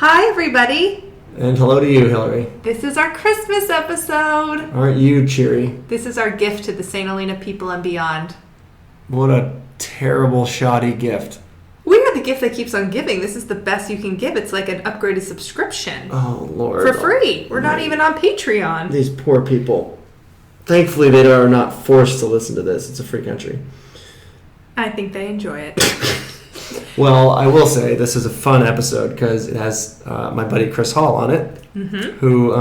Hi, everybody. And hello to you, Hillary. This is our Christmas episode. Aren't you cheery? This is our gift to the St. Helena people and beyond. What a terrible, shoddy gift. We are the gift that keeps on giving. This is the best you can give. It's like an upgraded subscription. Oh, Lord. For free. We're not even on Patreon. These poor people. Thankfully, they are not forced to listen to this. It's a free country. I think they enjoy it. Well, I will say this is a fun episode because it has my buddy Chris Hall on it, who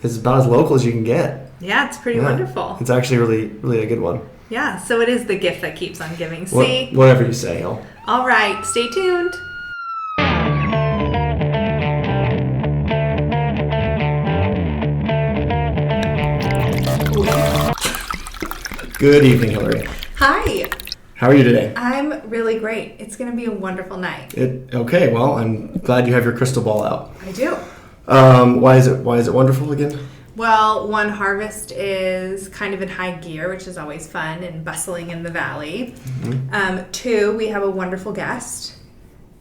is about as local as you can get. Yeah, it's pretty wonderful. It's actually really a good one. Yeah, so it is the gift that keeps on giving. See? Whatever you say, Hill. All right, stay tuned. Good evening, Hillary. Hi. How are you today? I'm really great. It's going to be a wonderful night. Okay, well, I'm glad you have your crystal ball out. I do. Why is it wonderful again? Well, one, harvest is kind of in high gear, which is always fun and bustling in the valley. Mm-hmm. Two, we have a wonderful guest.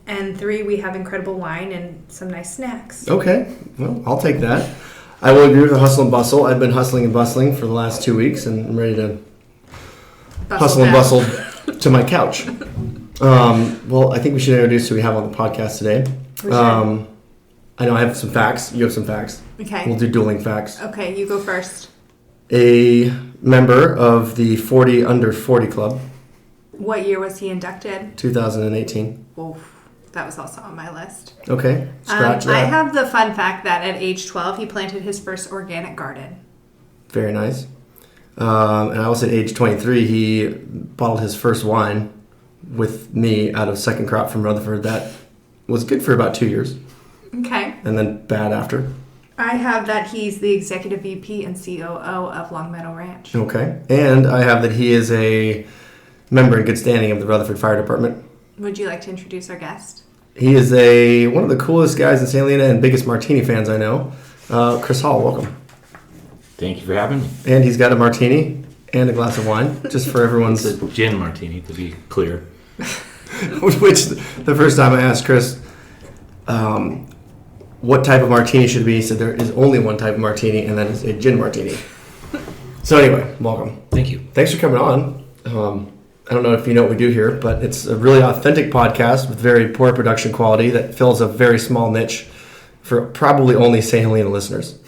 And three, we have incredible wine and some nice snacks. Okay, well, I'll take that. I will agree with the hustle and bustle. I've been hustling and bustling for the last 2 weeks, and I'm ready to hustle and bustle to my couch. Well, I think we should introduce who we have on the podcast today. I know I have some facts. You have some facts. Okay. We'll do dueling facts. Okay, you go first. A member of the 40 Under 40 Club. What year was he inducted? 2018. Oof, that was also on my list. Okay, scratch that. I have the fun fact that at age 12, he planted his first organic garden. Very nice. And I also at age 23, he bottled his first wine with me out of second crop from Rutherford. That was good for about 2 years. Okay. And then bad after. I have that he's the executive VP and COO of Long Meadow Ranch. Okay. And I have that he is a member in good standing of the Rutherford Fire Department. Would you like to introduce our guest? He is one of the coolest guys in St. Helena and biggest martini fans I know. Chris Hall, welcome. Thank you for having me. And he's got a martini and a glass of wine, just for everyone's... It's a gin martini, to be clear. Which, the first time I asked Chris what type of martini should it be, he said there is only one type of martini, and that is a gin martini. So anyway, welcome. Thank you. Thanks for coming on. I don't know if you know what we do here, but it's a really authentic podcast with very poor production quality that fills a very small niche for probably only St. Helena listeners.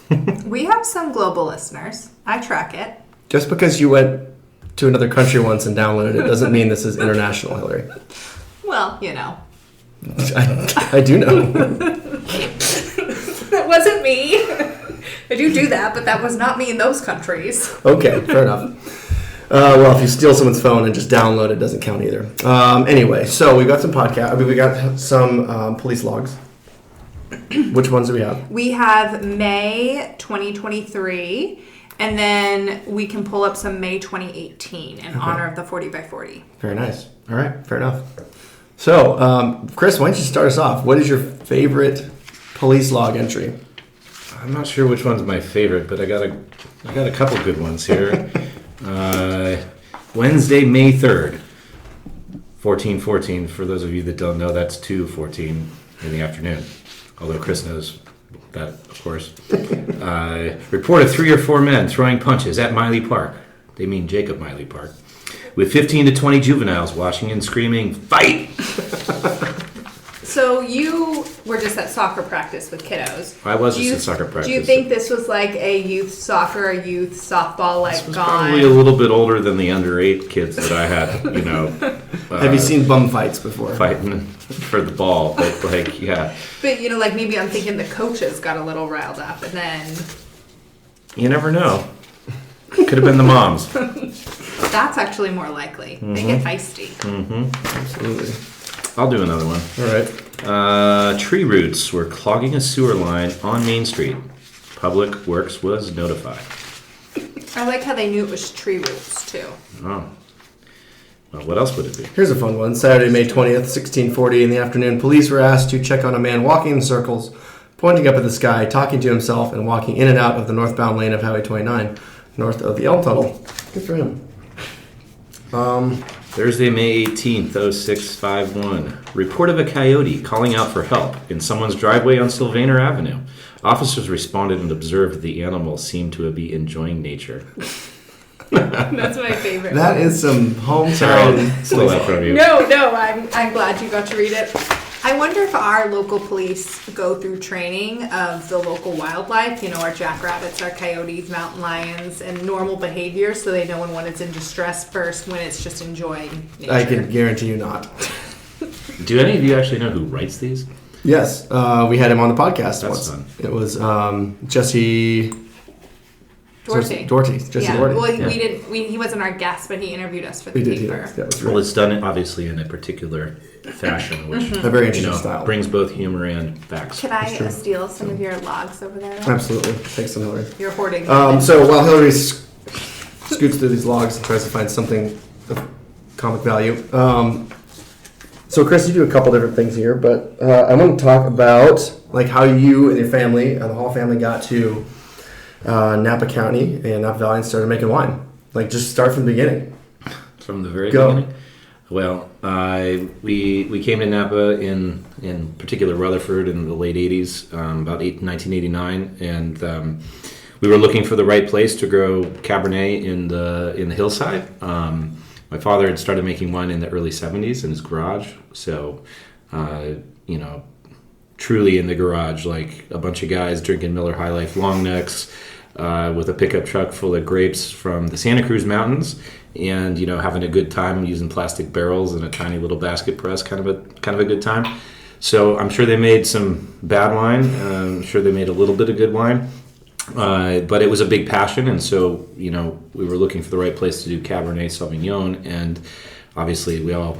We have some global listeners. I track it. Just because you went to another country once and downloaded it doesn't mean this is international, Hillary. Well, you know. I do know. That wasn't me. I do that, but that was not me in those countries. Okay, fair enough. Well, if you steal someone's phone and just download it, doesn't count either. Anyway, so we got some we got some police logs. Which ones do we have? We have May 2023, and then we can pull up some May 2018 in honor of the 40 by 40. Very nice. All right, fair enough. So, Chris, why don't you start us off? What is your favorite police log entry? I'm not sure which one's my favorite, but I got a couple good ones here. Wednesday, May 3rd, 14:14. For those of you that don't know, that's 2:14 in the afternoon. Although Chris knows that, of course. Reported 3 or 4 men throwing punches at Miley Park. They mean Jacob Miley Park. With 15 to 20 juveniles watching and screaming, "Fight!" So you were just at soccer practice with kiddos. I was just at soccer practice. Do you think this was like a youth soccer, a youth softball, like this was gone? probably a little bit older than the under 8 kids that I had, Have you seen bum fights before? Fighting for the ball, but yeah. But like maybe I'm thinking the coaches got a little riled up, and then You never know. Could have been the moms. that's actually more likely. They get feisty. Absolutely. I'll do another one. All right. Tree roots were clogging a sewer line on Main Street. Public Works was notified. I like how they knew it was tree roots too. Oh. Well, what else would it be? Here's a fun one. Saturday, May 20th, 1640 in the afternoon, police were asked to check on a man walking in circles, pointing up at the sky, talking to himself, and walking in and out of the northbound lane of Highway 29, north of the Elm Tunnel. Good for him. Thursday, May 18th, 0651. Report of a coyote calling out for help in someone's driveway on Sylvaner Avenue. Officers responded and observed the animal seemed to be enjoying nature. That's my favorite. That is some hometown. Stole that from you. No, I'm glad you got to read it. I wonder if our local police go through training of the local wildlife, our jackrabbits, our coyotes, mountain lions, and normal behavior, so they know when one is in distress first, when it's just enjoying nature. I can guarantee you not. Do any of you actually know who writes these? Yes, we had him on the podcast once. Fun. It was Jesse Doherty. Jesse Yeah. Doherty. Well, Yeah. he wasn't our guest, but he interviewed us for the He did. paper. That was Well, great. it's done obviously in a particular fashion, which A very interesting style. brings both humor and facts. Could I steal some of your logs over there? Absolutely. Thanks, Hillary. You're hoarding. So while Hillary scoots through these logs and tries to find something of comic value, so Chris, you do a couple different things here, but I want to talk about like how you and your family, the Hall family, got to Napa County and Napa Valley and started making wine. Like, just start from the beginning. From the very Go. beginning? Well, we came to Napa in particular Rutherford in the late 80s, about 1989, and we were looking for the right place to grow Cabernet in the hillside. My father had started making wine in the early 70s in his garage, so truly in the garage, like a bunch of guys drinking Miller High Life long necks with a pickup truck full of grapes from the Santa Cruz Mountains, and having a good time using plastic barrels and a tiny little basket press, kind of a good time. So I'm sure they made some bad wine. I'm sure they made a little bit of good wine, but it was a big passion, and so we were looking for the right place to do Cabernet Sauvignon, and obviously we all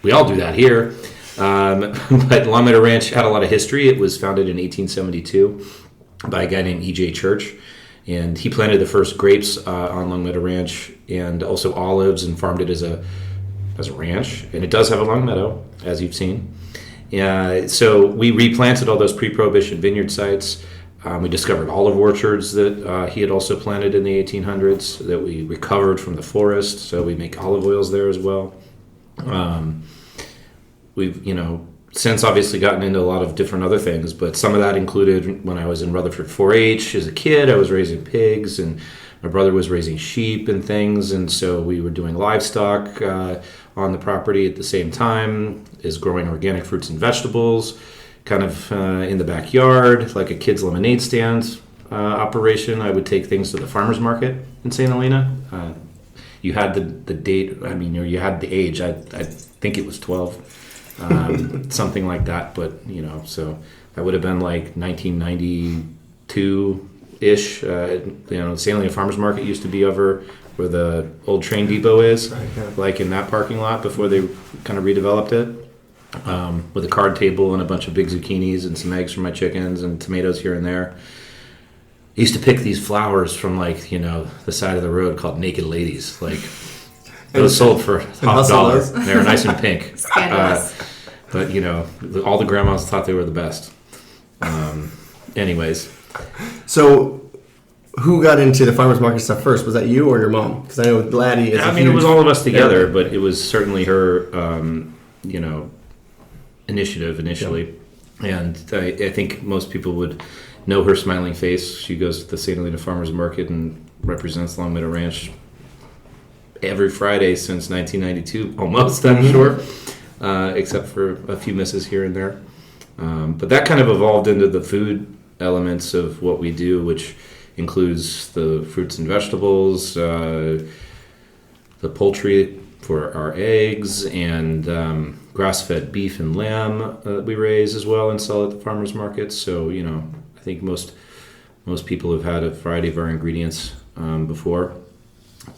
do that here. But Long Meadow Ranch had a lot of history. It was founded in 1872 by a guy named E.J. Church, and he planted the first grapes on Long Meadow Ranch and also olives and farmed it as a ranch. And it does have a long meadow, as you've seen. So we replanted all those pre-Prohibition vineyard sites. We discovered olive orchards that he had also planted in the 1800s that we recovered from the forest, so we make olive oils there as well. We've, since obviously gotten into a lot of different other things, but some of that included when I was in Rutherford 4-H as a kid, I was raising pigs, and my brother was raising sheep and things, and so we were doing livestock on the property at the same time, is growing organic fruits and vegetables, kind of in the backyard, like a kid's lemonade stand operation. I would take things to the farmer's market in St. Helena. You had the date, or you had the age, I think it was 12. Something like that, but so that would have been like 1992-ish. St. Helena Farmers Market used to be over where the old train depot is, Right, yeah. like in that parking lot before they kind of redeveloped it, with a card table and a bunch of big zucchinis and some eggs for my chickens and tomatoes here and there. I used to pick these flowers from the side of the road called naked ladies, those sold for $1. They were nice and pink. Scandalous. But all the grandmas thought they were the best. Anyways, So, who got into the farmers market stuff first? Was that you or your mom? Because I know Laddie is. it was all of us together, but it was certainly her, initiative initially. Yeah. And I think most people would know her smiling face. She goes to the St. Helena Farmers Market and represents Long Meadow Ranch every Friday since 1992, almost, I'm sure, except for a few misses here and there. But that kind of evolved into the food elements of what we do, which includes the fruits and vegetables, the poultry for our eggs, and grass-fed beef and lamb that we raise as well and sell at the farmers markets. So, I think most people have had a variety of our ingredients before.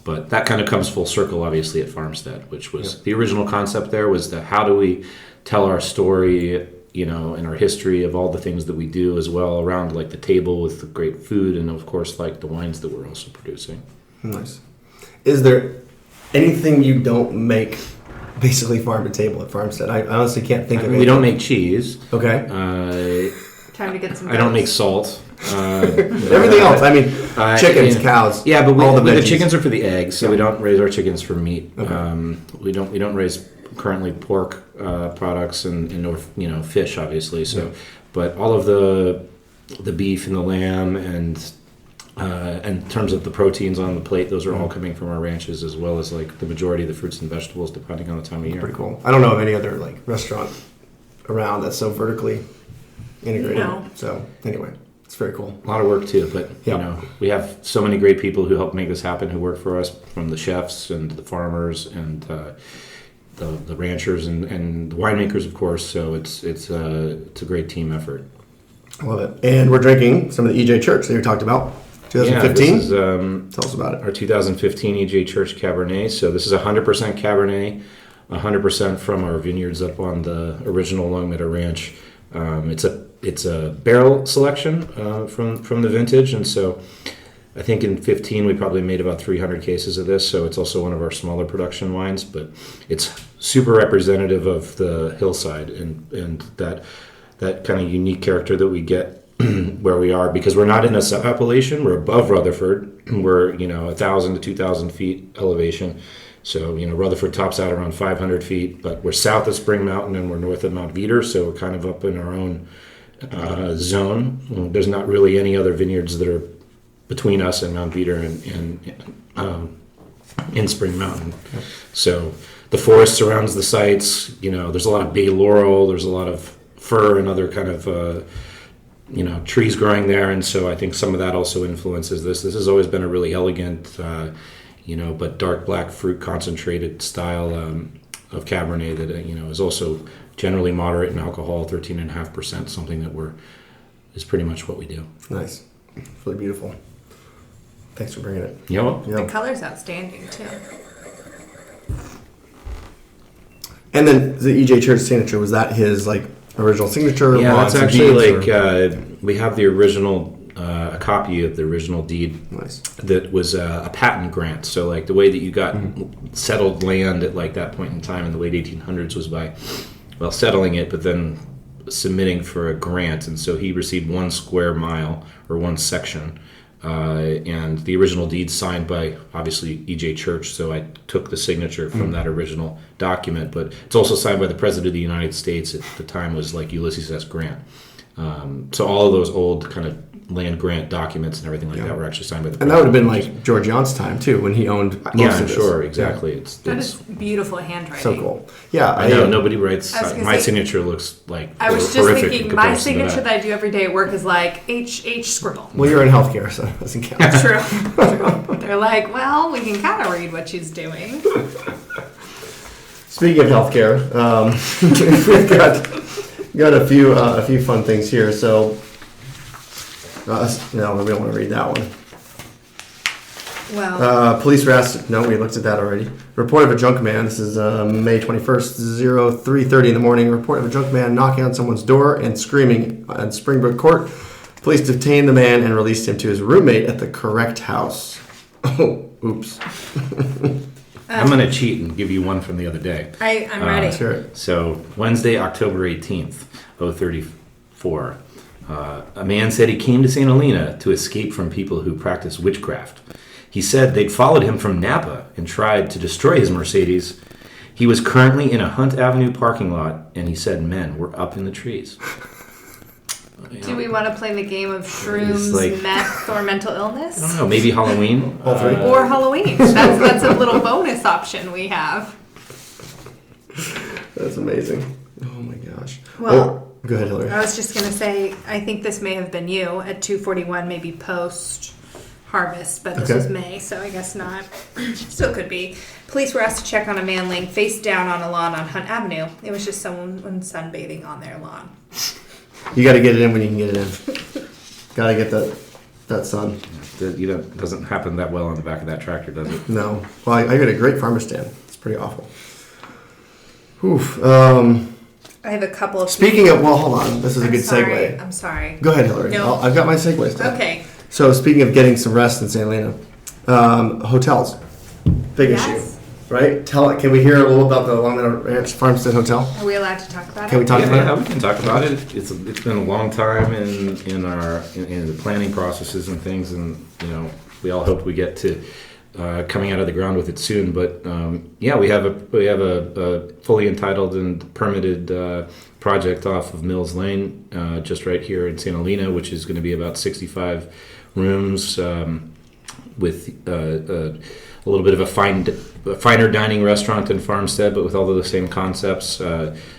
But that kind of comes full circle, obviously, at Farmstead, which was the original concept there was that how do we tell our story, and our history of all the things that we do as well around like the table with the great food and, of course, like the wines that we're also producing. Nice. Is there anything you don't make basically farm to table at Farmstead? I honestly can't think of it. We don't make cheese. Okay. Time to get some. I don't make salt. Everything else. I mean, chickens, cows. Yeah, but all the chickens are for the eggs, so we don't raise our chickens for meat. Okay. We don't raise currently pork products and fish, obviously. So, but all of the beef and the lamb and in terms of the proteins on the plate, those are all coming from our ranches, as well as like the majority of the fruits and vegetables, depending on the time of year. Pretty cool. I don't know of any other like restaurant around that's so vertically integrated. No. So anyway, it's very cool. A lot of work too, but we have so many great people who help make this happen, who work for us, from the chefs and the farmers and the ranchers and the winemakers, of course. So it's a great team effort. I love it. And we're drinking some of the EJ Church that we talked about. 2015? Yeah, this is tell us about it. Our 2015 EJ Church Cabernet. So this is 100% Cabernet, 100% from our vineyards up on the original Long Meadow Ranch. It's a barrel selection from the vintage, and so I think in 15 we probably made about 300 cases of this. So it's also one of our smaller production wines, but it's super representative of the hillside and that kind of unique character that we get where we are, because we're not in a sub-appellation. We're above Rutherford. We're 1,000 to 2,000 feet elevation. So Rutherford tops out around 500 feet, but we're south of Spring Mountain and we're north of Mount Veeder, so we're kind of up in our own zone. There's not really any other vineyards that are between us and Mount Veeder and in Spring Mountain. So the forest surrounds the sites. There's a lot of bay laurel. There's a lot of fir and other kind of trees growing there, and so I think some of that also influences this. This has always been a really elegant, but dark black fruit concentrated style of Cabernet that is also generally moderate in alcohol, 13.5%. Something that is pretty much what we do. Nice, it's really beautiful. Thanks for bringing it. The color's outstanding too. And then the EJ Church signature, was that his like original signature? Yeah, that's actually we have the original, a copy of the original deed. Nice. That was a patent grant. So like the way that you got settled land at like that point in time in the late 1800s was by, settling it, but then submitting for a grant. And so he received 1 square mile or 1 section. And the original deed signed by, obviously, EJ Church, so I took the signature from that original document, but it's also signed by the President of the United States. At the time was like Ulysses S. Grant. So all of those old kind of land grant documents and everything like that were actually signed by the President. And that would have been like George Young's time, too, when he owned most of this. Sure, exactly. Yeah. That is beautiful handwriting. So cool. Yeah. I know, nobody writes. My signature looks like I was just thinking, my signature that I do every day at work is like H scribble. Well, you're in healthcare, so it doesn't count. True. They're like, we can kind of read what she's doing. Speaking of healthcare, we've got a few fun things here. So, no, we don't want to read that one. Well, police were asked. No, we looked at that already. Report of a drunk man. This is May 21st, 03:30 in the morning. Report of a drunk man knocking on someone's door and screaming on Springbrook Court. Police detained the man and released him to his roommate at the correct house. Oh, oops. I'm going to cheat and give you one from the other day. I'm ready. Sure. So Wednesday, October 18th, 034. A man said he came to St. Helena to escape from people who practice witchcraft. He said they'd followed him from Napa and tried to destroy his Mercedes. He was currently in a Hunt Avenue parking lot, and he said men were up in the trees. Do we want to play the game of shrooms, meth, or mental illness? I don't know, maybe Halloween? All three. Or Halloween. That's a little bonus option we have. That's amazing. Oh my gosh. Well, go ahead, Hillary. I was just going to say, I think this may have been you at 241, maybe post harvest, but this was May, so I guess not. Still could be. Police were asked to check on a man laying face down on a lawn on Hunt Avenue. It was just someone sunbathing on their lawn. You got to get it in when you can get it in. Got to get that sun. It doesn't happen that well on the back of that tractor, does it? No. Well, I got a great Farmstead. It's pretty awful. Oof. I have a couple of... Speaking of... Well, hold on. This is a good segue. I'm sorry. Go ahead, Hillary. No. I've got my segues done. Okay. So, speaking of getting some rest in St. Helena, hotels. Big issue. right? Can we hear a little about the Long Meadow Ranch Farmstead Hotel? Are we allowed to talk about Can we it? talk about Yeah, it? we can talk about it. It's been a long time in the planning processes and things, and we all hope we get to coming out of the ground with it soon. But we have a fully entitled and permitted project off of Mills Lane, just right here in St. Helena, which is going to be about 65 rooms with a little bit of a finer dining restaurant than Farmstead, but with all of the same concepts.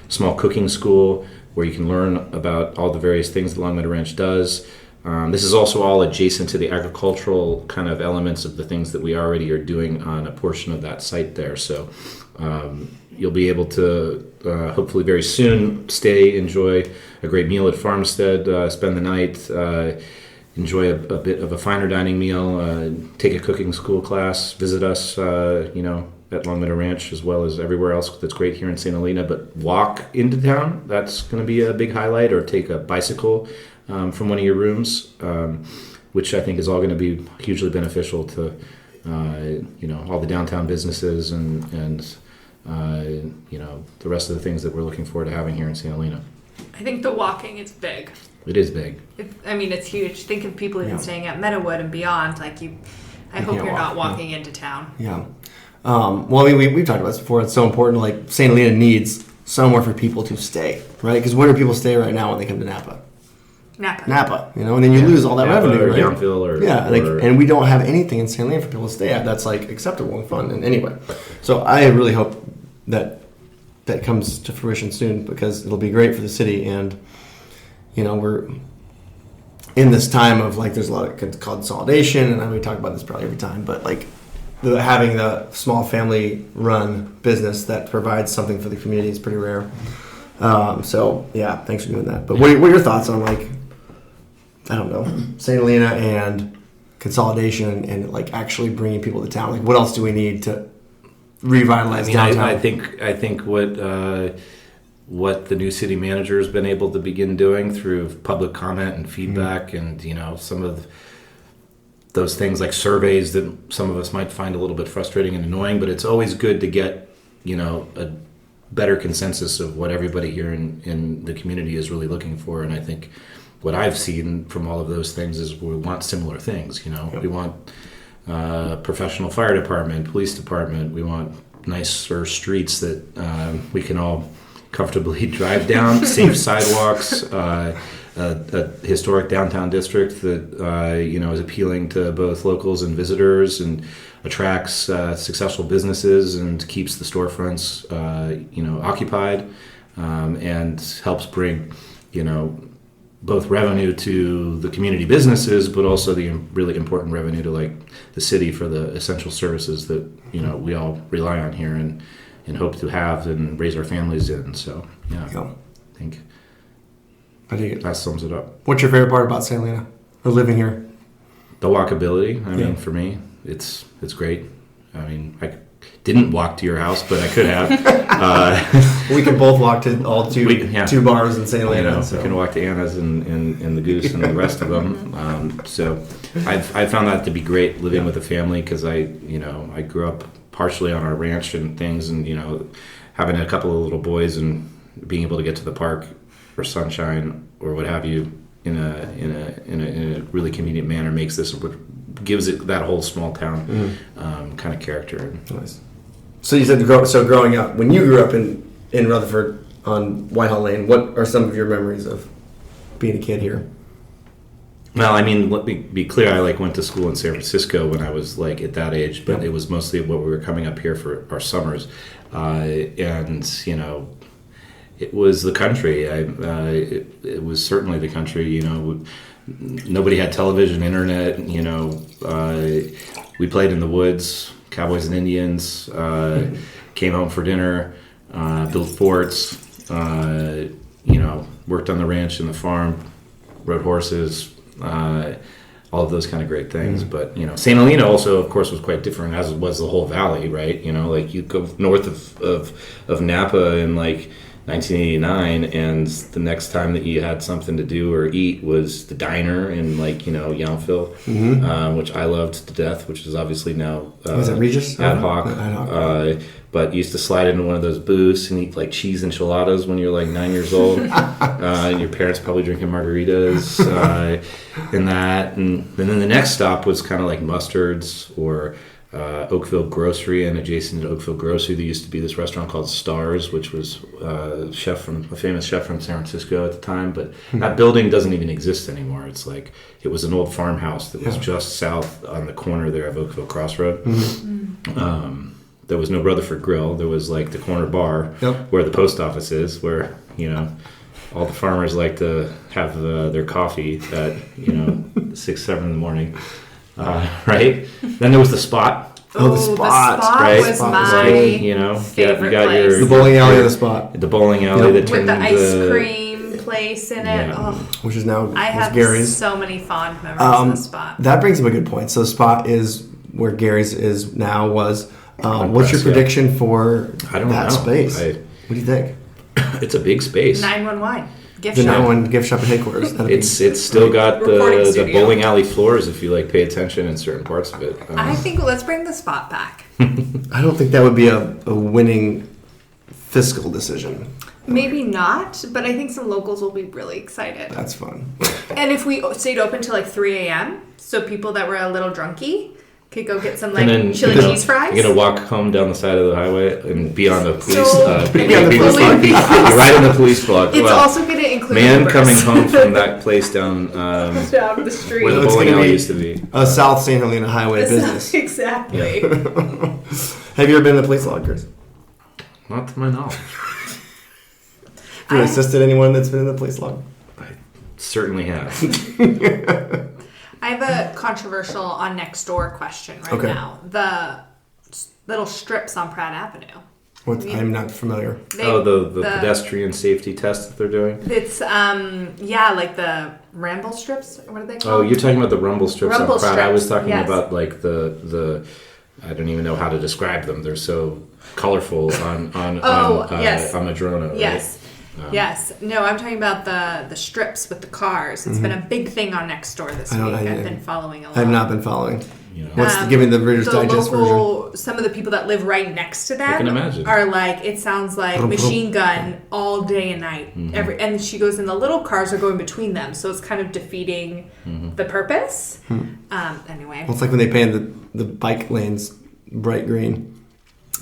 Small cooking school where you can learn about all the various things that Long Meadow Ranch does. This is also all adjacent to the agricultural kind of elements of the things that we already are doing on a portion of that site there. So you'll be able to hopefully very soon enjoy a great meal at Farmstead, spend the night, enjoy a bit of a finer dining meal, take a cooking school class, visit us, at Long Meadow Ranch as well as everywhere else that's great here in St. Helena. But walk into town, that's going to be a big highlight, or take a bicycle from one of your rooms, which I think is all going to be hugely beneficial to all the downtown businesses and the rest of the things that we're looking forward to having here in St. Helena. I think the walking is big. It is big. It's huge. Think of people even staying at Meadowood and beyond. I hope you're not walking into town. Yeah. We've talked about this before. It's so important. Like, St. Helena needs somewhere for people to stay, right? Because where do people stay right now when they come to Napa? Napa, and then you lose all that Napa revenue, or right? Yountville and we don't have anything in St. Helena for people to stay at that's like acceptable and fun. And anyway, so I really hope that comes to fruition soon, because it'll be great for the city. And we're in this time of there's a lot of consolidation, and we talk about this probably every time, but having the small family run business that provides something for the community is pretty rare. Thanks for doing that. But what are your thoughts on St. Helena and consolidation and actually bringing people to town? What else do we need to revitalize downtown? I think what the new city manager has been able to begin doing through public comment and feedback, and some of those things like surveys that some of us might find a little bit frustrating and annoying, but it's always good to get a better consensus of what everybody here in the community is really looking for. And I think what I've seen from all of those things is we want similar things. We want professional fire department, police department. We want nicer streets that we can all comfortably drive down, safe sidewalks, a historic downtown district that is appealing to both locals and visitors, and attracts successful businesses and keeps the storefronts occupied, and helps bring both revenue to the community businesses, but also the really important revenue to the city for the essential services that we all rely on here and hope to have and raise our families in. So I think that sums it up. What's your favorite part about St. Helena, or living here? The walkability. I mean, for me, it's great. I mean, I didn't walk to your house, but I could have. We can both walk to all two bars in St. Helena. We can walk to Anna's and the Goose and the rest of them. So I found that to be great living with a family, because I grew up partially on our ranch and things, and having a couple of little boys and being able to get to the park or sunshine or what have you in a really convenient manner gives it that whole small town kind of character. Nice. So you said growing up, when you grew up in Rutherford on Whitehall Lane, what are some of your memories of being a kid here? Well, I mean, let me be clear. I went to school in San Francisco when I was at that age, but it was mostly what we were coming up here for our summers, and it was the country. It was certainly the country. Nobody had television, internet. We played in the woods, cowboys and Indians. Came home for dinner, built forts. Worked on the ranch and the farm, rode horses. All of those kind of great things. But St. Helena also, of course, was quite different, as was the whole valley, right? You go north of Napa, and 1989, and the next time that you had something to do or eat was the diner in Yountville, which I loved to death, which is obviously now Was it Regis? ad hoc. Ad hoc. But you used to slide into one of those booths and eat cheese enchiladas when you're 9 years old, and your parents probably drinking margaritas and that, and then the next stop was kind of like Mustard's or Oakville Grocery, and adjacent to Oakville Grocery there used to be this restaurant called Stars, which was a famous chef from San Francisco at the time, but that building doesn't even exist anymore. It's it was an old farmhouse that was just south on the corner there of Oakville Crossroad. There was no Rutherford Grill. There was the corner bar where the post office is, where all the farmers like to have their coffee at 6, 7 in the morning. Right? Then there was the Spot. The Spot. Right? Was my favorite the bowling alley of the Spot. The bowling alley that with turned the into ice cream place in it. Yeah. Oh, Which is now I have Gary's. so many fond memories of the Spot. That brings up a good point. So the Spot is where Gary's is now was. What's your prediction for I don't that know. space? What do you think? It's a big space. 911 gift The shop. 911 gift shop at headquarters. It's still got Recording the studio. bowling alley floors if you pay attention in certain parts of it. I think let's bring the Spot back. I don't think that would be a winning fiscal decision. Maybe not, but I think some locals will be really excited. That's fun. And if we stayed open till 3 a.m., so people that were a little drunky could go get some and then, chili cheese fries. You're gonna walk home down the side of the highway and be on the police. You're right in the police block. It's also going to include man Ubers. coming home from that place down down the street. where the It's bowling gonna alley be used to be. a South St. Helena highway business. Exactly. Have you ever been in the police log, Chris? Not to my knowledge. Have you assisted anyone that's been in the police log? I certainly have. I have a controversial on next door question now. The little strips on Pratt Avenue. I'm not familiar. The pedestrian safety test that they're doing. It's the ramble strips. What are they called? Oh, you're talking about the rumble strips Rumble on Pratt. I was strips, talking yes. about the I don't even know how to describe them. They're so colorful on Madrona. Right? Yes. Yes. No, I'm talking about the strips with the cars. It's been a big thing on Nextdoor this week. I've been following along. I've not been following. You know. What's giving the Reader's Digest version? Some of the people that live right next to I them can imagine. are it sounds like machine gun all day and night. And she goes, and the little cars are going between them, so it's kind of defeating the purpose. Anyway. Well, it's like when they painted the bike lanes bright green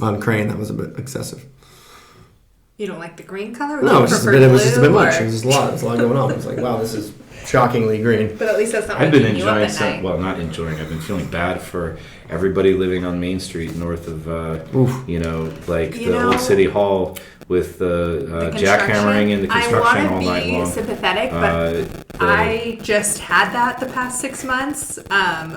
on Crane. That was a bit excessive. You don't like the green color? Or No, you it was just a prefer bit. It was just a bit blue, much. or- It was just a lot. There's a lot going on. It was like, wow, this is shockingly green. But at least that's not I've been waking you up enjoying at night. not enjoying. I've been feeling bad for everybody living on Main Street north of, the old City Hall with the jackhammering and the construction all night long. I want to be sympathetic, but I just had that the past 6 months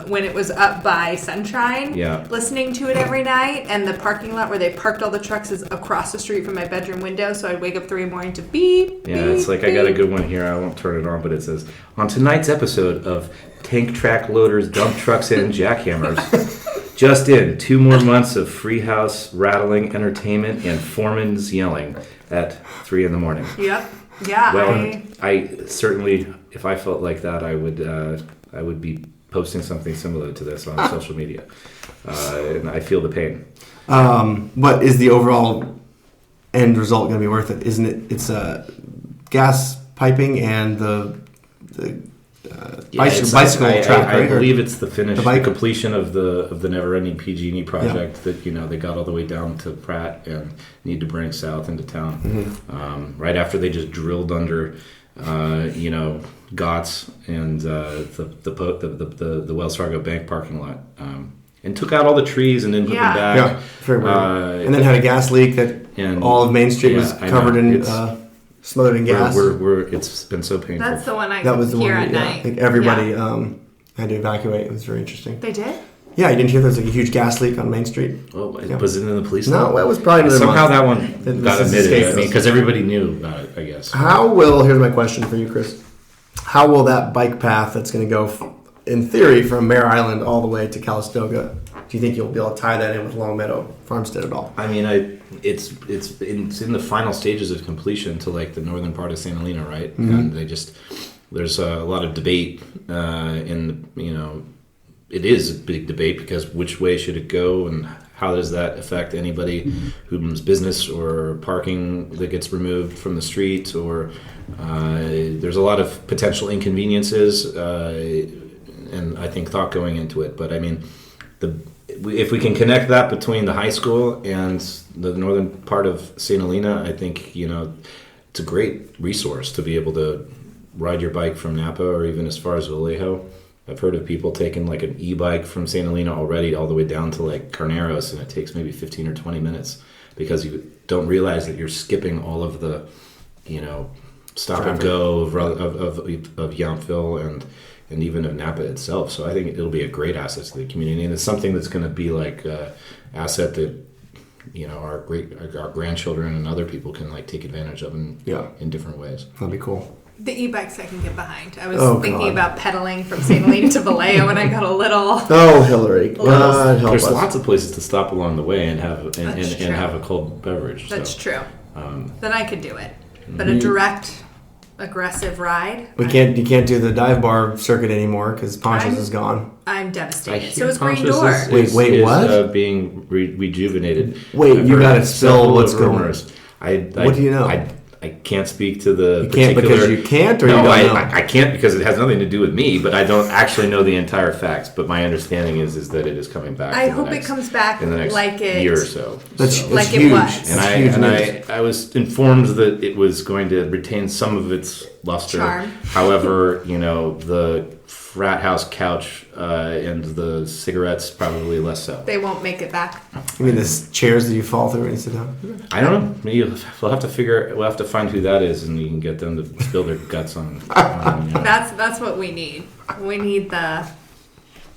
when it was up by Sunshine. Yeah. Listening to it every night, and the parking lot where they parked all the trucks is across the street from my bedroom window, so I'd wake up 3 in the morning to beep. Yeah, it's like I got a good one here. I won't turn it on, but it says, on tonight's episode of Tank Track Loaders, Dump Trucks, and Jackhammers, just in, 2 more months of free house rattling entertainment and foreman's yelling at 3 in the morning. Yep. Yeah. Well, I certainly, if I felt like that, I would be posting something similar to this on social media, and I feel the pain. But is the overall end result going to be worth it? Isn't it? It's gas piping and the bicycle track. I Right? believe it's the finish, the bike? the completion of the never-ending PG&E project that they got all the way down to Pratt and need to bring south into town. Right after they just drilled under, Gott's and the Wells Fargo Bank parking lot, and took out all the trees and then put them back. Yeah, very weird. And then had a gas leak that all of Main Street was covered in. Smothered in gas. It's been so painful. That's the one I That was the hear one. at Yeah, night. I think everybody had to evacuate. It was very interesting. They did? Yeah, you didn't hear there was like a huge gas leak on Main Street? Oh, was it in the police? No, it was probably another somehow month. that one It got was admitted. escaped I mean, us. because everybody knew about it, I guess. Here's my question for you, Chris. How will that bike path that's going to go, in theory, from Mare Island all the way to Calistoga Do you think you'll be able to tie that in with Long Meadow Farmstead at all? I mean, it's in the final stages of completion to like the northern part of St. Helena, right? Mm-hmm. And there's a lot of debate it is a big debate because which way should it go and how does that affect anybody whose business or parking that gets removed from the street, or there's a lot of potential inconveniences and I think thought going into it. But I mean, if we can connect that between the high school and the northern part of St. Helena, I think it's a great resource to be able to ride your bike from Napa or even as far as Vallejo. I've heard of people taking like an e-bike from St. Helena already all the way down to like Carneros, and it takes maybe 15 or 20 minutes because you don't realize that you're skipping all of the, stop and go of Yountville and even of Napa itself. So I think it'll be a great asset to the community, and it's something that's going to be like an asset that our grandchildren and other people can like take advantage of in different ways. That'd be cool. The e-bikes I can get behind. I was thinking about pedaling from St. Helena to Vallejo when I got a little... Oh, Hillary. God help us. There's lots of places to stop along the way and have have a cold beverage. That's true. Then I could do it. But a direct, aggressive ride... You can't do the dive bar circuit anymore because Ponchos is gone. I'm devastated. So is Green Door. Wait, what? Being rejuvenated. Wait, you got to spill what's going on. What do you know? I can't speak to the you can't because you can't, or no, you don't know? I can't because it has nothing to do with me, but I don't actually know the entire facts. But my understanding is that it is coming back. I hope it comes back in the next like it year or so. That's like huge. it was. And I was informed that it was going to retain some of its luster. Charm. However, the frat house couch and the cigarettes probably less so. They won't make it back. You mean the chairs that you fall through when you sit down? I don't know. Maybe we'll have to find who that is, and you can get them to spill their guts on. That's what we need. We need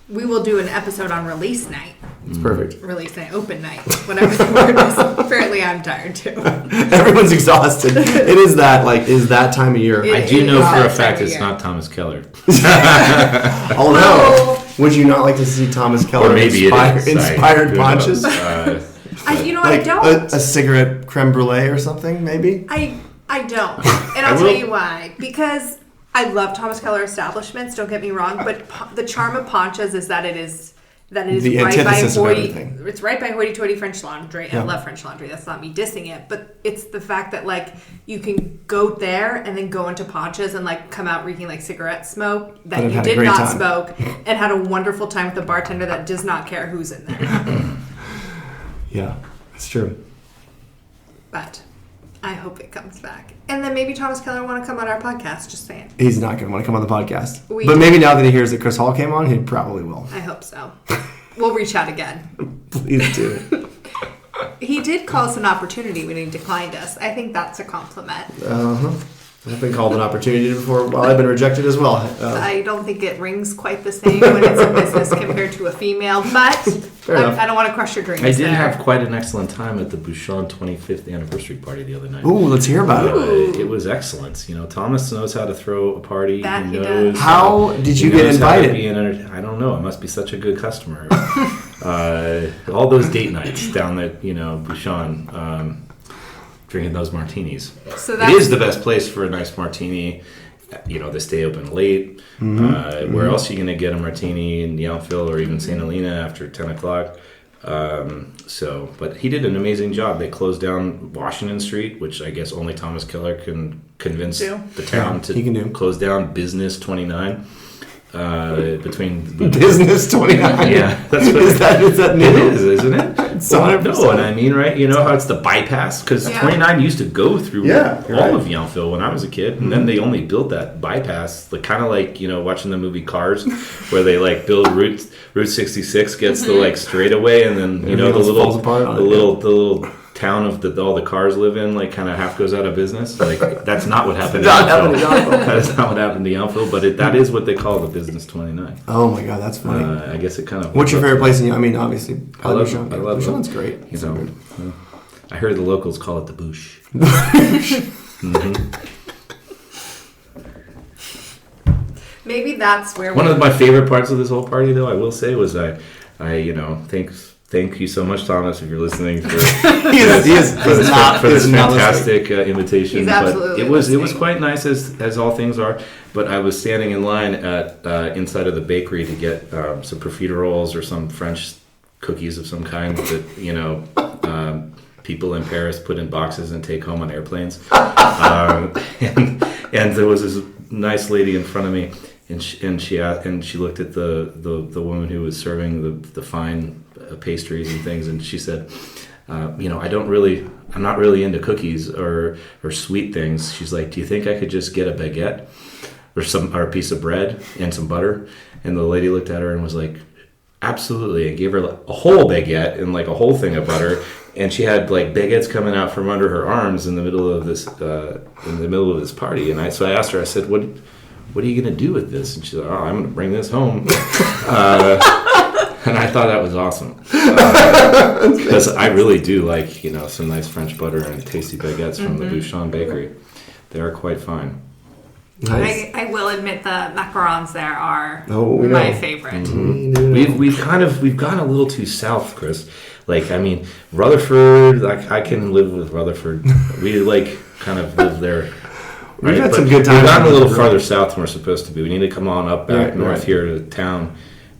we will do an episode on release night. It's perfect. Release night, open night, whatever the word is. Apparently, I'm tired too. Everyone's exhausted. It is that time of year. I do know for a fact it's not Thomas Keller. Oh no! Would you not like to see Thomas Keller or maybe inspired ponchos? I like don't. A cigarette creme brulee or something, maybe? I don't. And I'll tell you why. Because I love Thomas Keller establishments, don't get me wrong, but the charm of Ponchas is that it is the right by everything. It's right by hoity-toity French Laundry. Yeah. I love French Laundry. That's not me dissing it, but it's the fact that like you can go there and then go into Ponchas and like come out reeking like cigarette smoke that you did not smoke and had a wonderful time with the bartender that does not care who's in there. Yeah, that's true. But I hope it comes back. And then maybe Thomas Keller want to come on our podcast, just saying. He's not going to want to come on the podcast. But maybe now that he hears that Chris Hall came on, he probably will. I hope so. We'll reach out again. Please do. He did call us an opportunity when he declined us. I think that's a compliment. Uh-huh. I've been called an opportunity before while I've been rejected as well. I don't think it rings quite the same when it's a business compared to a female, but I don't want to crush your dreams. I did have quite an excellent time at the Bouchon 25th anniversary party the other night. Ooh, let's hear about it. It was excellent. Thomas knows how to throw a party. That he he knows. does. How did you get invited? I don't know. I must be such a good customer. All those date nights down at Bouchon. Drinking those martinis. So it is the best place for a nice martini. They stay open late. Mm-hmm. Where else are you going to get a martini in Yountville or even St. Helena after 10 o'clock? But he did an amazing job. They closed down Washington Street, which I guess only Thomas Keller can convince the town to close down Business 29. Between Business 29. Yeah, that's what is that new? It is, isn't it? No, and I mean, right? You know how it's the bypass because 29 used to go through all of Yountville when I was a kid, and then they only built that bypass, kind of like watching the movie Cars, where they build Route 66 gets the straightaway, and then the little town of all the cars live in kind of half goes out of business. That's not what happened to Yountville. That is not what happened to Yountville, but that is what they call the Business 29. Oh my god, that's funny. I guess it kind of. What's your favorite place in obviously I love Bouchon's great. I heard the locals call it the Bouche. Mm-hmm. Maybe that's where one of my favorite parts of this whole party, though, I will say, was I Thank you so much, Thomas, if you're listening for He is not for this not fantastic invitation. He's But absolutely it was listening. quite nice as all things are. But I was standing in line at inside of the bakery to get some profiteroles or some French cookies of some kind that people in Paris put in boxes and take home on airplanes. And there was this nice lady in front of me, and she looked at the woman who was serving the fine pastries and things, and she said, I'm not really into cookies or sweet things. She's like, do you think I could just get a baguette or a piece of bread and some butter? And the lady looked at her and was like, absolutely, and gave her a whole baguette and like a whole thing of butter. And she had like baguettes coming out from under her arms in the middle of this party. And so I asked her, I said, what are you going to do with this? And she's like, I'm going to bring this home. And I thought that was awesome. Because I really do like, some nice French butter and tasty baguettes from the Bouchon Bakery. They are quite fine. Nice. I will admit the macarons there are my favorite. Mm-hmm. We've gone a little too south, Chris. Rutherford, I can live with Rutherford. We kind of live there. We've Right? had But some good times. We've gotten a little farther south than we're supposed to be. We need to come on up back north right. here to town.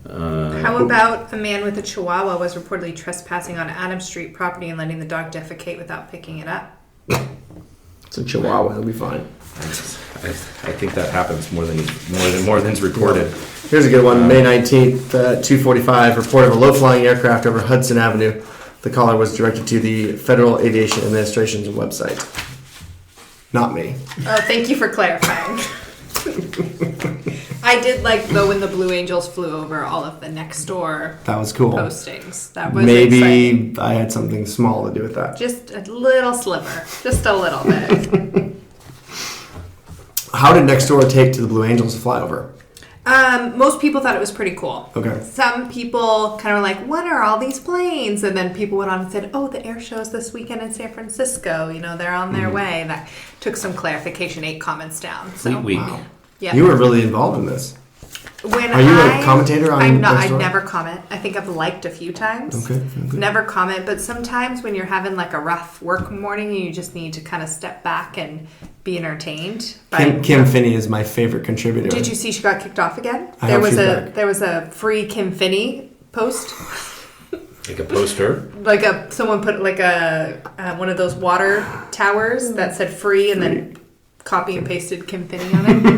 How about a man with a chihuahua was reportedly trespassing on Adams Street property and letting the dog defecate without picking it up? It's a Chihuahua. He'll be fine. I think that happens more than's reported. Here's a good one. May 19th, 2:45. Report of a low-flying aircraft over Hudson Avenue. The caller was directed to the Federal Aviation Administration's website. Not me. Oh, thank you for clarifying. I did like though when the Blue Angels flew over all of the next door That was cool. postings. That was Maybe exciting. I had something small to do with that. Just a little sliver, just a little bit. How did next door take to the Blue Angels to fly over? Most people thought it was pretty cool. Okay. Some people kind of were like, what are all these planes? And then people went on and said, oh, the air show's this weekend in San Francisco. They're on their way. That took some clarification, 8 comments down. So, Sweet week. Wow. yeah. You were really involved in this. Are you a commentator on I'm not. Next I Door? never comment. I think I've liked a few times. Okay. Never comment, but sometimes when you're having like a rough work morning, you just need to kind of step back and be entertained. Kim Finney is my favorite contributor. Did you see she got kicked off again? I hope she's back. There was a free Kim Finney post. Like a poster? Someone put like a one of those water towers that said free and then copy and pasted Kim Finney on it.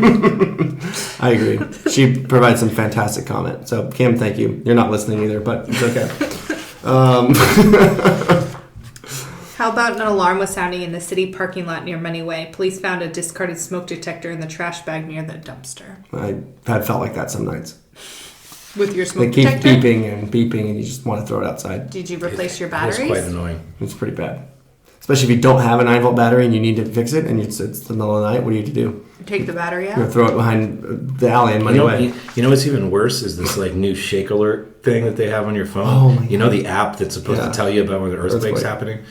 I agree. She provides some fantastic comment. So, Kim, thank you. You're not listening either, but it's okay. How about an alarm was sounding in the city parking lot near Money Way? Police found a discarded smoke detector in the trash bag near the dumpster. I've felt like that some nights. With your smoke They keep detector? beeping and beeping, and you just want to throw it outside. Did you replace your It's batteries? quite annoying. It's pretty bad. Especially if you don't have a 9-volt battery and you need to fix it, and it's the middle of the night, what do you do? Take the battery You're going out? to throw it behind the alley in Money Way. You know what's even worse is this new shake alert thing that they have on your phone. Oh my the app that's supposed to tell you about when the earthquake's Earthquake. happening.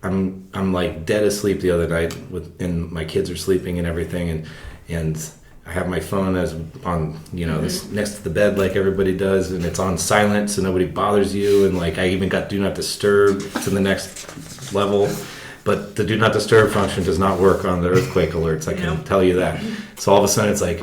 I'm like dead asleep the other night and my kids are sleeping and everything and I have my phone as on this next to the bed like everybody does, and it's on silent so nobody bothers you, and I even got do not disturb to the next level. But the do not disturb function does not work on the earthquake alerts, I can tell you that. So all of a sudden it's like,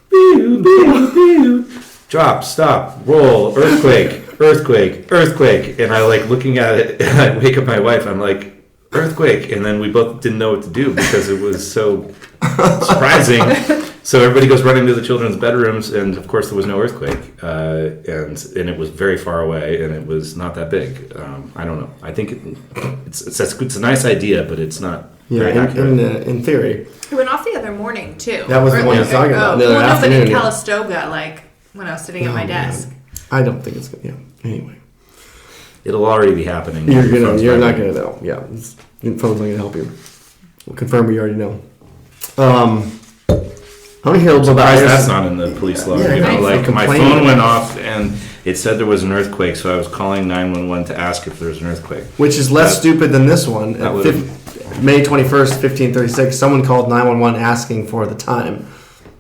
boo, boo, boo, drop, stop, roll, earthquake, earthquake, earthquake. And I looking at it, and I wake up my wife, I'm like, earthquake. And then we both didn't know what to do because it was so surprising. So everybody goes running to the children's bedrooms, and of course there was no earthquake, and it was very far away, and it was not that big. I don't know. I think it's a nice idea, but it's not very accurate. In theory. It went off the other morning, too. That was the one I was talking about, the other but afternoon, in yeah. Calistoga, when I was sitting at my desk. I don't think it's good. Yeah. Anyway. It'll already be happening. You're not going to know. Yeah. Your phone's not going to help you. We'll confirm we already know. I want to hear a little bit about That's not in the police log. Yeah, My phone went off and it said there was an earthquake, so I was calling 911 to ask if there was an earthquake. Which is less stupid than this one. That At May 21st, 1536, someone called 911 asking for the time.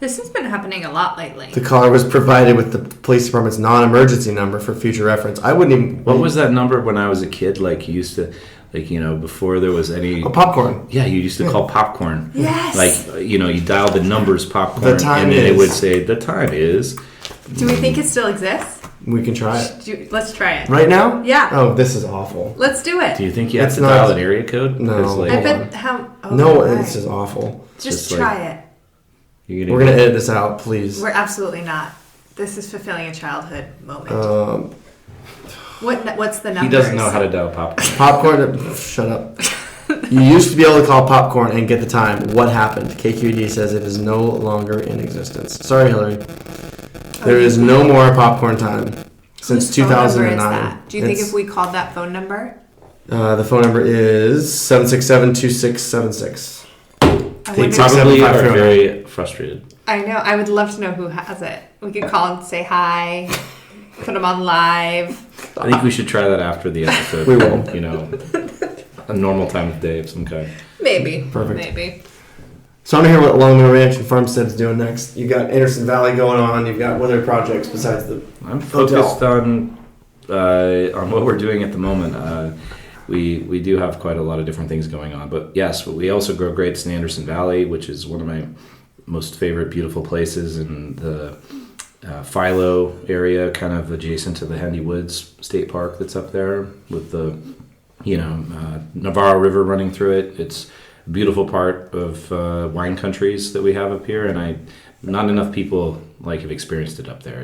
This has been happening a lot lately. The caller was provided with the police department's non-emergency number for future reference. I wouldn't even... What was that number when I was a kid? Like, you used to... Like, you know, before there was any... Oh, popcorn. Yeah, you used to call popcorn. Yes. Like, you know, you dial the numbers popcorn. The time and then is. it would say, the time is... Do we think it still exists? We can try it. Let's try it. Right now? Yeah. Oh, this is awful. Let's do it. Do you think you have It's to not- dial an area code? No. 'Cause, like, I bet how... Oh, No, right. this is awful. Just just try like- it. you're We're going to edit this out, please. We're absolutely not. This is fulfilling a childhood moment. What's the number? He doesn't know how to dial popcorn. Popcorn... Shut up. You used to be able to call popcorn and get the time. What happened? KQED says it is no longer in existence. Sorry, Hillary. There is no more popcorn time since Whose phone number is 2009. that? Do you think if we called that phone number? The phone number is 767-2676. I wonder- Probably are 750. very frustrated. I know. I would love to know who has it. We could call and say hi. Put them on live. I think we should try that after the episode. We will. You know, a normal time of day of some kind. Maybe. Perfect. Maybe. So I'm going to hear what Long Meadow Ranch and Farmstead is doing next. You've got Anderson Valley going on. You've got what other projects besides the... I'm focused on what we're doing at the moment. We do have quite a lot of different things going on, but yes, we also grow grapes in Anderson Valley, which is one of my most favorite beautiful places in the Philo area, kind of adjacent to the Hendy Woods State Park that's up there with the Navarro River running through it. It's a beautiful part of wine countries that we have up here, and not enough people have experienced it up there.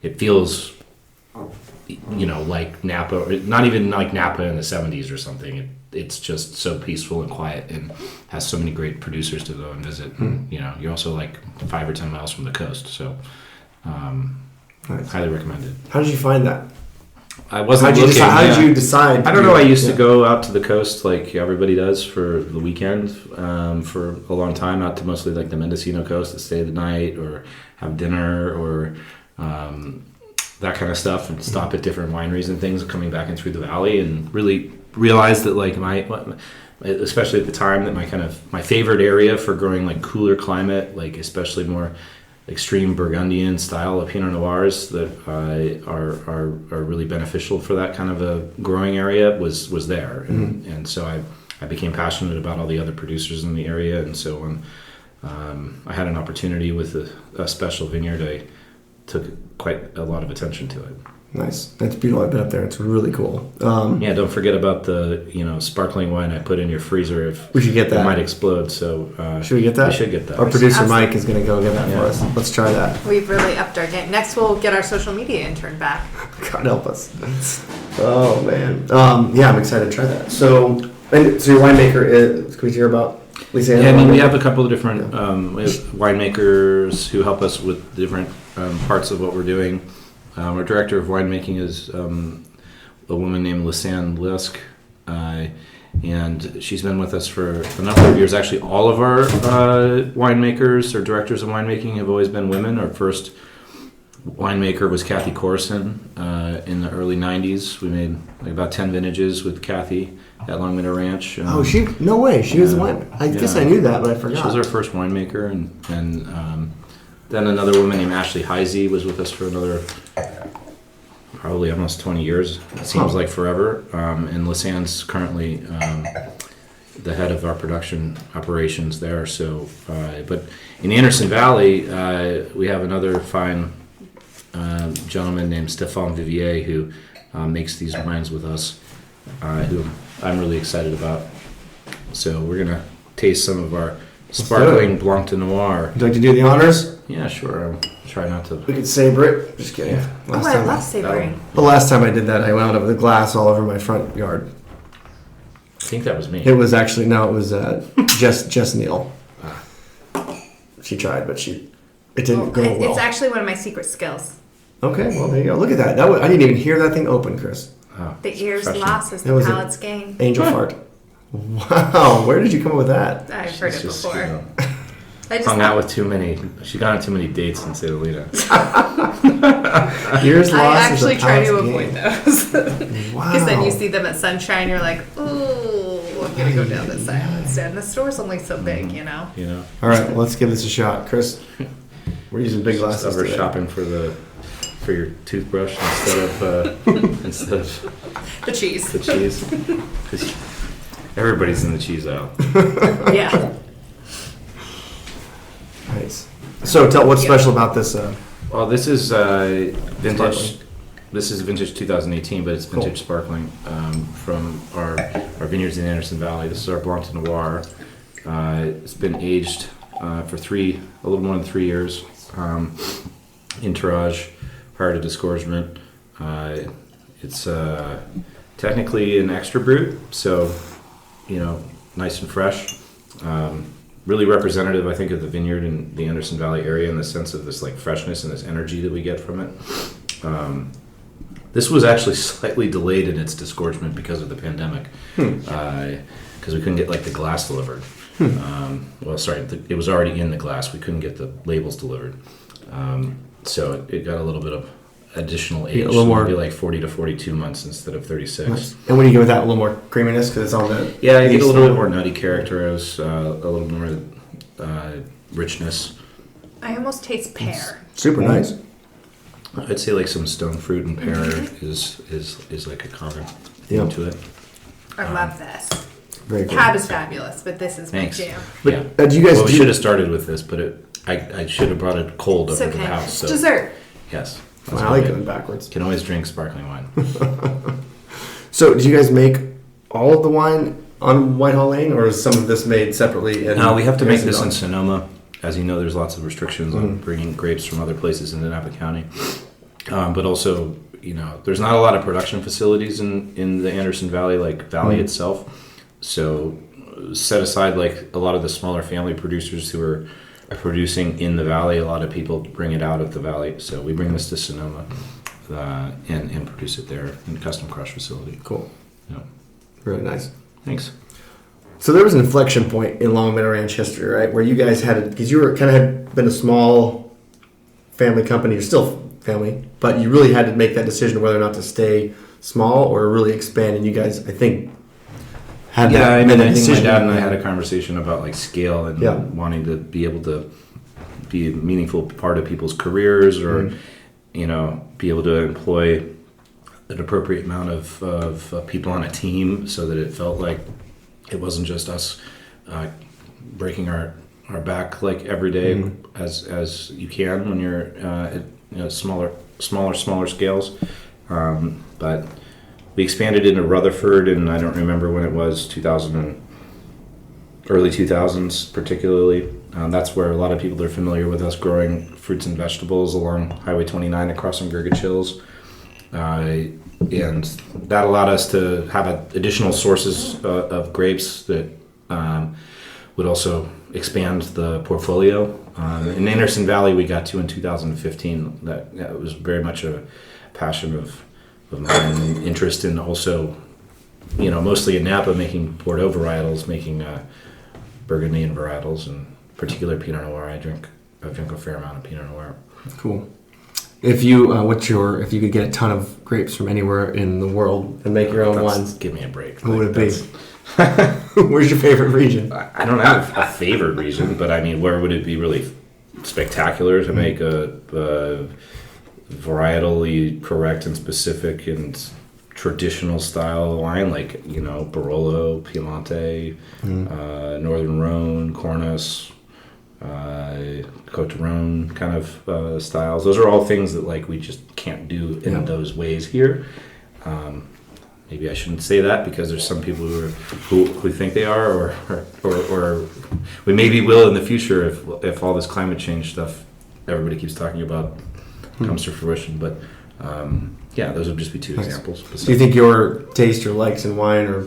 It feels like Napa, or not even like Napa in the 70s or something. It's just so peaceful and quiet, and has so many great producers to go and visit. And, you're also 5 or 10 miles from the coast, so Nice. highly recommend it. How did you find that? I wasn't How looking. did you decide? I don't know. I used to go out to the coast like everybody does for the weekend for a long time, out to mostly the Mendocino coast to stay the night or have dinner or that kind of stuff, and stop at different wineries and things coming back in through the valley, and really realized that especially at the time, that my favorite area for growing cooler climate, especially more extreme Burgundian style of Pinot Noirs that are really beneficial for that kind of a growing area was there. And so I became passionate about all the other producers in the area, and so when I had an opportunity with a special vineyard, I took quite a lot of attention to it. Nice. That's beautiful. I've been up there. It's really cool. Yeah, don't forget about the sparkling wine I put in your freezer. If We should get that. It might explode. So Should we get that? We should get that. Our producer Absolutely. Mike is going to go get that for us. Let's try that. We've really upped our game. Next, we'll get our social media intern back. God help us. Oh man. Yeah, I'm excited to try that. So your winemaker is. Can we hear about Lisa? Yeah, I mean, we have a couple of different we have winemakers who help us with different parts of what we're doing. Our director of winemaking is a woman named Lisanne Lisk, and she's been with us for a number of years. Actually, all of our winemakers or directors of winemaking have always been women. Our first winemaker was Kathy Corson in the early 90s. We made about 10 vintages with Kathy at Long Meadow Ranch. No way. She was the wine. I guess I knew that, but I forgot. She was our first winemaker, and then another woman named Ashley Heisey was with us for another probably almost 20 years. It seems like forever. And Lisanne's currently the head of our production operations there. So, but in Anderson Valley, we have another fine gentleman named Stéphane Vivier who makes these wines with us, who I'm really excited about. So we're gonna taste some of our sparkling Blanc de Noir. Would you like to do the honors? Yeah, sure. I'll try not to. We could savor it. Just kidding. Yeah. I love savoring. The last time I did that, I wound up with a glass all over my front yard. I think that was me. It was actually it was Jess Neal. She tried, but it didn't go well. It's actually one of my secret skills. Okay, well there you go. Look at that. I didn't even hear that thing open, Chris. Oh, The ears refreshing. lost is That the was palate's gain. Angel fart. Wow, where did you come up with that? I've heard it Just, before. I just hung out with too many. She got on too many dates in St. Helena. Ears lost. I is a actually try to palate's avoid gain. those. Wow. Because then you see them at sunshine, you're like, ooh, I'm going to go down this island instead. And the store's only so big, you know? You know. All right, let's give this a shot, Chris. We're using big glasses. Ever today. shopping for your toothbrush instead of The cheese. the cheese? 'Cause everybody's in the cheese aisle. Yeah. Nice. So, tell what's special about this. Well, this is vintage. Sparkling. This is vintage 2018, but it's vintage sparkling from our vineyards in Anderson Valley. This is our Blanc Noir. It's been aged for a little more than 3 years in tirage prior to disgorgement. It's technically an extra brut, so nice and fresh. Really representative, I think, of the vineyard in the Anderson Valley area in the sense of this like freshness and this energy that we get from it. This was actually slightly delayed in its disgorgement because of the pandemic, because we couldn't get like the glass delivered. It was already in the glass. We couldn't get the labels delivered, so it got a little bit of additional age. A little more, maybe like 40 to 42 months instead of 36. Nice. And when you go with that, a little more creaminess because it's on the you get a little bit more nutty character, a little more richness. I almost taste pear. Super nice. I'd say like some stone fruit and pear is like a common theme to it. I love this. Very cool. Cab is fabulous, but this is my Thanks. jam. But, do you guys? We should have started with this, but I should have brought it cold It's over to okay. the house. It's So dessert. yes, Wow, I like going backwards. Can always drink sparkling wine. So, do you guys make all of the wine on Whitehall Lane, or is some of this made separately? No, we have to make this in Sonoma. As you know, there's lots of restrictions on bringing grapes from other places into Napa County. But also, there's not a lot of production facilities in the Anderson Valley, itself. So set aside like a lot of the smaller family producers who are producing in the valley. A lot of people bring it out of the valley. So we bring this to Sonoma and produce it there in a custom crush facility. Cool. Yeah. Really nice. Thanks. So there was an inflection point in Long Meadow Ranch history, right? Where you guys because you were had been a small family company. You're still family, but you really had to make that decision whether or not to stay small or really expand. And you guys, I think, had I think decision. my dad and I had a conversation about like scale and wanting to be able to be a meaningful part of people's careers, or be able to employ an appropriate amount of people on a team, so that it felt like it wasn't just us breaking our back like every day as you can when you're at smaller scales. But we expanded into Rutherford, and I don't remember when it was, 2000 and early 2000s particularly. That's where a lot of people are familiar with us growing fruits and vegetables along Highway 29 across some Gergich Hills. And that allowed us to have additional sources of grapes that would also expand the portfolio. In Anderson Valley, we got to in 2015. That was very much a passion of mine, and interest in also, mostly in Napa, making Bordeaux varietals, making Burgundian varietals, and particular Pinot Noir. I drink a fair amount of Pinot Noir. Cool. If you if you could get a ton of grapes from anywhere in the world and make your own wines, give me a break. What would it be? Where's your favorite region? I don't have a favorite region, but I mean, where would it be really spectacular to make a varietally correct and specific and traditional style wine, like Barolo, Piemonte, Northern Rhone, Cornice, Côte d'Aron kind of styles. Those are all things that we just can't do in those ways here. Maybe I shouldn't say that, because there's some people who think they are, or we maybe will in the future if all this climate change stuff everybody keeps talking about comes to fruition. But those would just be two examples. Do you think your taste or likes in wine or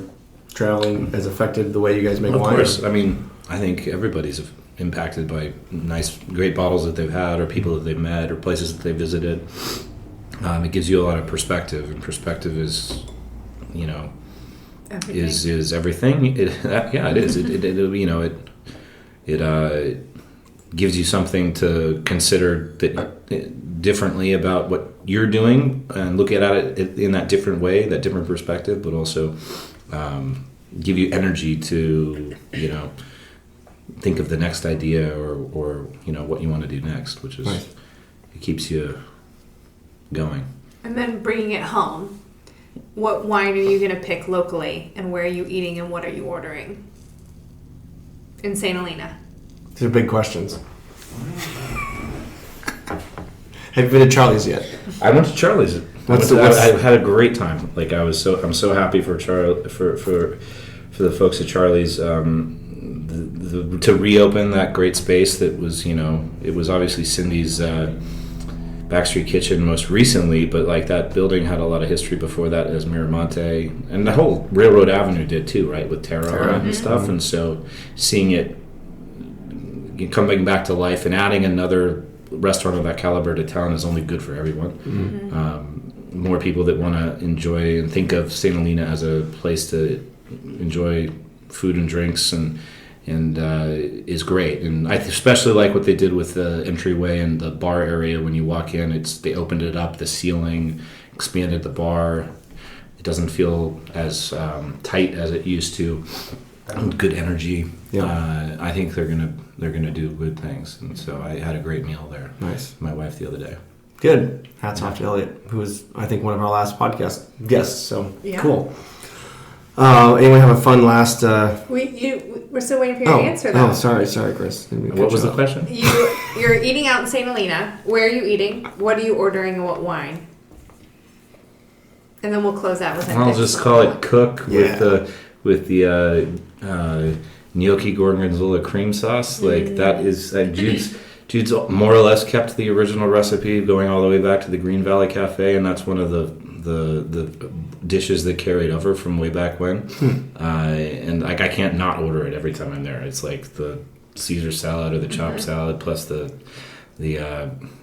traveling has affected the way you guys make wine? Of course. I mean, I think everybody's impacted by great bottles that they've had, or people that they've met, or places that they visited. It gives you a lot of perspective, and perspective is, Everything. is everything. It is. It gives you something to consider differently about what you're doing, and look at it in that different way, that different perspective, but also give you energy to think of the next idea or what you want to do next, which is Nice. it keeps you going. And then bringing it home. What wine are you going to pick locally, and where are you eating, and what are you ordering in St. Helena? These are big questions. Have you been to Charlie's yet? I went to Charlie's. I had a great time. Like I'm so happy for the folks at Charlie's to reopen that great space that was, it was obviously Cindy's Backstreet Kitchen most recently, but like that building had a lot of history before that as Miramonte, and the whole Railroad Avenue did too, right, with Terra and stuff. And so seeing it coming back to life and adding another restaurant of that caliber to town is only good for everyone. More people that want to enjoy and think of St. Helena as a place to enjoy food and drinks and is great. And I especially like what they did with the entryway and the bar area. When you walk in, they opened it up, the ceiling, expanded the bar. It doesn't feel as tight as it used to. Good energy. Yeah. I think they're gonna do good things. And so I had a great meal there. Nice. With my wife the other day. Good. Hats off to Elliot, who was, I think, one of our last podcast guests. So cool. Anyone have a fun last? We're still waiting for your answer, though. Oh, sorry, Chris. What was the question? You're eating out in St. Helena. Where are you eating? What are you ordering, and what wine? And then we'll close out with. I'll just call it Cook with the gnocchi gorgonzola cream sauce. Like that is Jude's more or less kept the original recipe, going all the way back to the Green Valley Cafe, and that's one of the dishes that carried over from way back when. And like I can't not order it every time I'm there. It's like the Caesar salad or the chopped salad plus the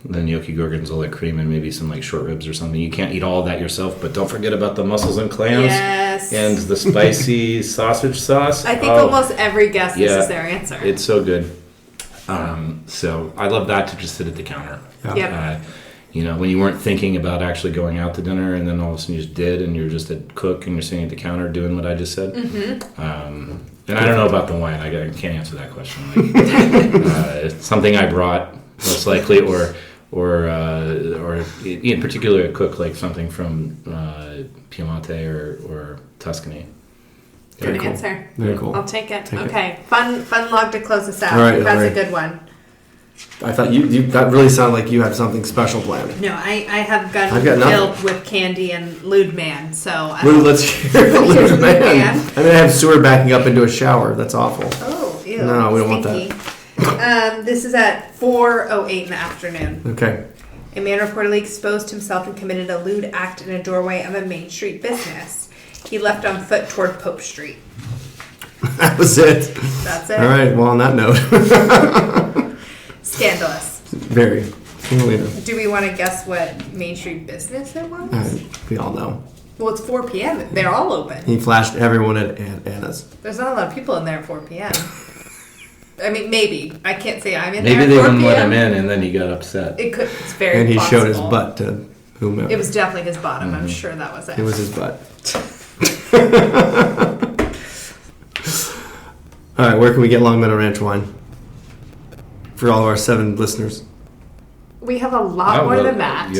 gnocchi gorgonzola cream and maybe some like short ribs or something. You can't eat all of that yourself, but don't forget about the mussels and clams and the spicy sausage sauce. I think almost every guest this is their answer. It's so good. So I love that to just sit at the counter. When you weren't thinking about actually going out to dinner, and then all of a sudden you just did, and you're just a cook and you're sitting at the counter doing what I just said. And I don't know about the wine. I can't answer that question. It's something I brought most likely, or in particular a cook like something from Piemonte or Tuscany. Good answer. Very cool. I'll take it. Fun log to close us out. All right, That's a good one. I thought you that really sounded like you had something special planned. No, I have gun filled with candy and lewd man. So let's hear the lewd man. I have sewer backing up into a shower. That's awful. Oh, ew. No, we don't want that. This is at 4:08 in the afternoon. Okay. A man reportedly exposed himself and committed a lewd act in a doorway of a Main Street business. He left on foot toward Pope Street. That was it. That's it. All right. Well, on that note. Scandalous. Very. Do we want to guess what Main Street business it was? We all know. Well, it's 4 p.m. They're all open. He flashed everyone at Anna's. There's not a lot of people in there at 4 p.m. I mean, maybe. I can't say I'm in maybe there at 4 p.m. Maybe they wouldn't let him in, and then he got upset. It's very And he possible. showed his butt to whomever. It was definitely his bottom. I'm sure that was it. It was his butt. All right, where can we get Long Meadow Ranch wine? For all of our 7 listeners. We have a lot more than that.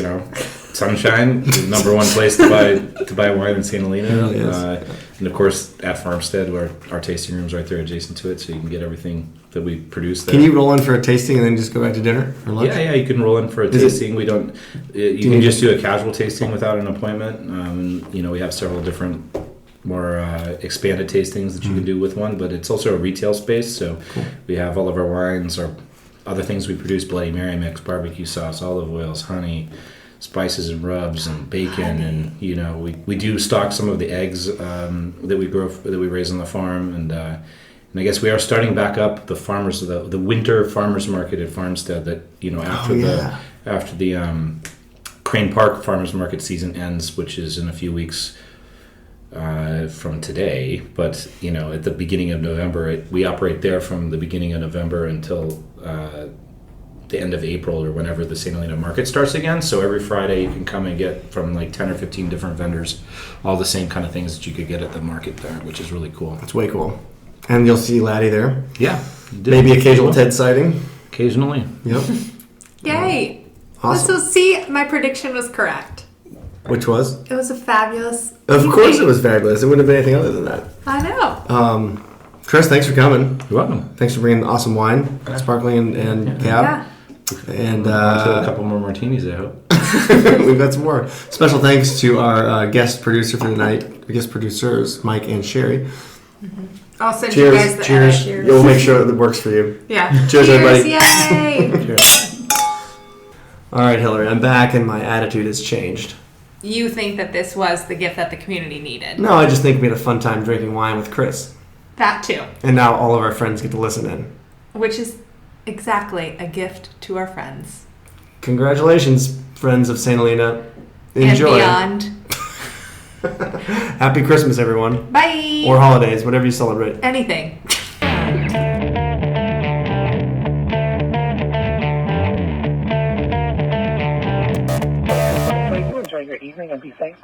Sunshine, the number one place to buy wine in St. Helena. It really is. And of course at Farmstead, where our tasting room's right there adjacent to it, so you can get everything that we produce there. Can you roll in for a tasting and then just go back to dinner or lunch? Yeah, you can roll in for a tasting. We don't. You can just do a casual tasting without an appointment. We have several different more expanded tastings that you can do with one, but it's also a retail space, so we have all of our wines, our other things we produce: Bloody Mary mix, barbecue sauce, olive oils, honey, spices and rubs, and bacon, and we do stock some of the eggs that we raise on the farm, and I guess we are starting back up the winter farmers market at Farmstead. That after the Crane Park farmers market season ends, which is in a few weeks from today, but at the beginning of November, we operate there from the beginning of November until the end of April or whenever the St. Helena market starts again. So every Friday you can come and get from like 10 or 15 different vendors all the same kind of things that you could get at the market there, which is really cool. That's way cool. And you'll see Laddie there. Yeah. Maybe occasional Ted sighting. Occasionally. Yep. Yay! Awesome. So see, my prediction was correct. Which was? It was a fabulous. Of evening. course it was fabulous. It wouldn't have been anything other than that. I know. Chris, thanks for coming. You're welcome. Thanks for bringing awesome wine, sparkling and cab. Yeah. And A couple more martinis, I hope. we've got some more. Special thanks to our guest producer for the night, guest producers, Mike and Sherry. I'll send you guys the Cheers. edit. We'll make sure that it works for you. Yeah. Cheers, everybody. Yay! Cheers. All right, Hillary, I'm back and my attitude has changed. You think that this was the gift that the community needed? No, I just think we had a fun time drinking wine with Chris. That too. And now all of our friends get to listen in. Which is exactly a gift to our friends. Congratulations, friends of St. Helena. Enjoy. And beyond. Happy Christmas, everyone. Bye. Or holidays, whatever you celebrate. Anything. You enjoy your evening and be safe.